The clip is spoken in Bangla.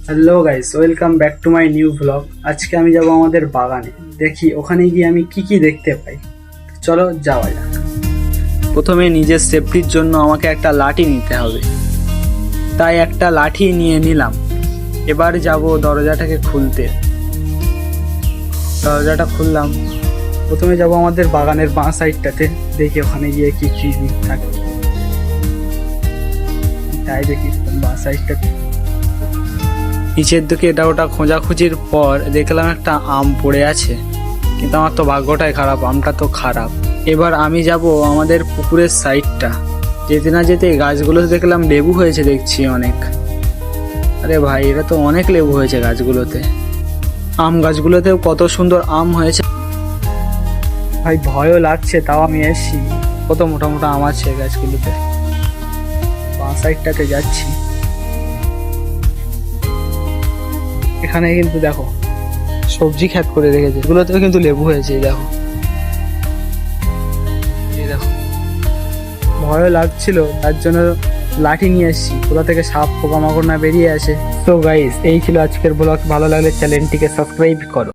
Hello guys, welcome back to my new blog. আজকে আমি যাব আমাদের বাগানে, দেখি ওখানে গিয়ে আমি কি কি দেখতে পাই। চলো যাওয়া যাক। প্রথমে নিজের সেফটির জন্য আমাকে একটা লাঠি নিতে হবে, তাই একটা লাঠি নিয়ে নিলাম। এবার যাব দরজাটাকে খুলতে। দরজাটা খুললাম। প্রথমে যাব আমাদের বাগানের বাঁ সাইডটাতে, দেখি ওখানে গিয়ে কি কি থাকে। তাই দেখি বাঁ সাইডটাতে নিচের দিকে এটা ওটা খোঁজাখুঁজির পর দেখলাম একটা আম পড়ে আছে, কিন্তু আমার তো ভাগ্যটাই খারাপ, আমটা তো খারাপ। এবার আমি যাব আমাদের পুকুরের সাইডটা। যেতে না যেতে গাছগুলোতে দেখলাম লেবু হয়েছে, দেখছি অনেক। আরে ভাই, এটা তো অনেক লেবু হয়েছে গাছগুলোতে। আম গাছগুলোতেও কত সুন্দর আম হয়েছে ভাই, ভয়ও লাগছে, তাও আমি এসছি। কত মোটা মোটা আম আছে গাছগুলোতে। বাঁ সাইডটাতে যাচ্ছি। এখানে কিন্তু দেখো সবজি ক্ষেত করে রেখেছে, এগুলোতেও কিন্তু লেবু হয়েছে। এই দেখো, এই দেখো। ভয়ও লাগছিল, তার জন্য লাঠি নিয়ে এসেছি, কোথা থেকে সাপ পোকামাকড় না বেরিয়ে আসে। তো গাইস, এই ছিল আজকের ব্লগ। ভালো লাগলে চ্যানেলটিকে সাবস্ক্রাইব করো।